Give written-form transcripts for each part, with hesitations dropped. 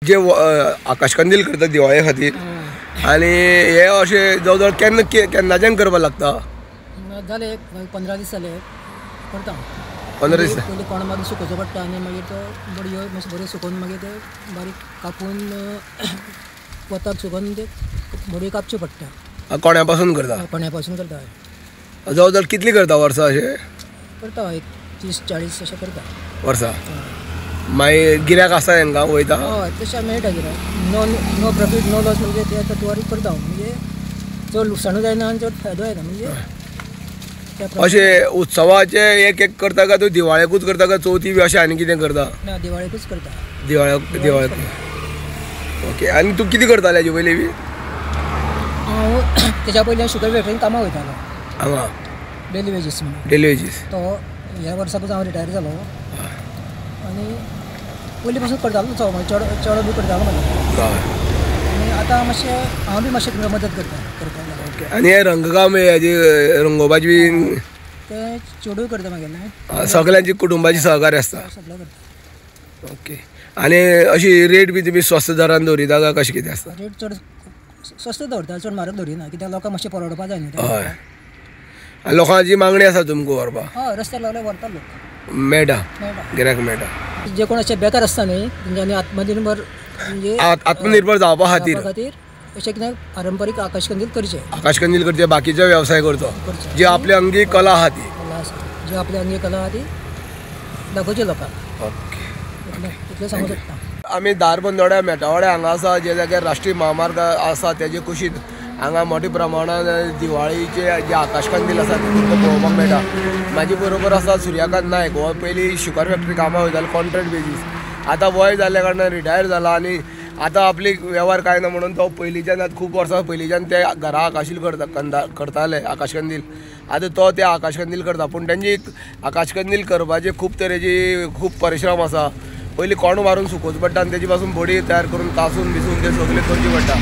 जे आकाशकंदील करता दिवाळे खातीर आनी हे अशें जवळ जवळ केन्नाच्यान करपाक लागता? जाले 15 दीस जाले करता. 15 दीस पयलीं कोण मागीर सुकोवचो पडटा आनी मागीर तो बडयो मातशें बऱ्यो सुकोवन मागीर ते बारीक कापून वताक सुकोवन ते बडयो कापच्यो पडटा. कोण्या पासून करता? कोण्या पासून करता. जवळ जवळ कितली करता वर्सा अशें? करता एक 30-40 अशें करता वर्सा. मागीर गिऱ्याक आसा हांकां वयता? हय तशें मेळटा गिऱ्याक. नो प्रॉफीट नो लॉस म्हणजे ते तत्वार करता हांव. म्हणजे चड लुकसाणूय जायना आनी चड फायदो जायना. म्हणजे अशें उत्सवाचे एक एक करता काय तूं दिवाळेकूच करता काय चवथी बी अशें आनी कितें करता? ना दिवाळेकूच करता. दिवाळेक. ओके. आनी तूं कितें करतालें हेजे पयलीं बी? हांव तेच्या पयलीं शुगर फॅक्टरीन कामाक वयतालो हांगा डेली वेजीस म्हणून. Daily wages. तो ह्या वर्साकूच हांव रिटायर जालो आनी पयलीं पासून करतालो चड बी करतालो म्हाजे. आनी आतां मातशें हांव बी मातशें तुमकां मदत करता. आनी हे रंगकाम हेजी रंगोवपाची बी ते चेडूय करता मागेलें. सगळ्यांची कुटुंबाची सहकार्य आसता? सगळें करता. ओके. आनी अशी रेट बी तुमी स्वस्त दरान दवरिता काय कशें कितें आसता? रेट चड स्वस्त दवरता, चड म्हारग दवरिना, कित्याक लोकांक मातशें परवडपा जाय न्ही. हय. आनी लोकांची मागणी आसा तुमकां व्हरपाक? हय रस्त्यार लागल्यार व्हरता लोक. मेळटा गिरायक मेळटा. जे कोण अशे बेकार आसता न्ही तेंच्यांनी आत्मनिर्भर म्हणजे आत्मनिर्भर जावपा खातीर अशें कितें पारंपारीक आकाशकंदील करचे. आकाशकंदील करचे, बाकीचे वेवसाय करचो जे आपल्या अंगी कला आहा ती. जे आपल्या अंगी कला आहा ती दाखोवची लोकांक. ओके. इतलें सांगूं शकता. आमी धारबंदोड्या मेटावाड्या हांगा आसा जे जाग्यार राष्ट्रीय महामार्ग आसा तेजे कुशीक हांगा मोठ्या प्रमाणान दिवाळीचे जे आकाशकंदील आसा ते तुमकां पळोवपाक मेळटा. म्हाजे बरोबर आसा सूर्यकांत नायक. हो पयलीं शुगर फॅक्टरी कामाक वयतालो कॉन्ट्रॅक्ट बेजीस. आतां वय जाल्ल्या कारणान रिटायर जाला आनी आतां आपली वेव्हार काय ना म्हणून तो पयलींच्यान आतां खूब वर्सां पयलींच्यान ते घरा आकाशील करताले आकाशकंदील. आतां तो ते आकाशकंदील करता. पूण तेंची आकाशकंदील करपाचे खूब तरेची खूब परिश्रम आसा. पयलीं कोण मारून सुकोवचो पडटा आनी तेजी पासून बडी तयार करून तासून बिसून ते सगळें करची पडटा.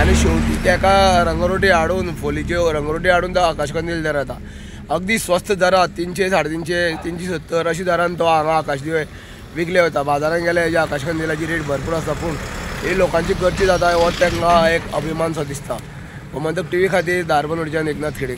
आनी शेवटी तेका रंगरोटी हाडून फोलीच्यो रंगरोटी हाडून तो आकाशकंदील तयार जाता. अगदी स्वस्त दरात 300, 350, 370 अशी दरान तो हांगा आकाशदिवे विकले वता. बाजारांत गेले हेज्या आकाशकंदिलाची रेट भरपूर आसता. पूण ही लोकांची गरजी जाता हो तांकां एक अभिमान सो दिसता. गोमंतक TV खातीर धारबंदोडच्यान एकनाथ खेडेकर.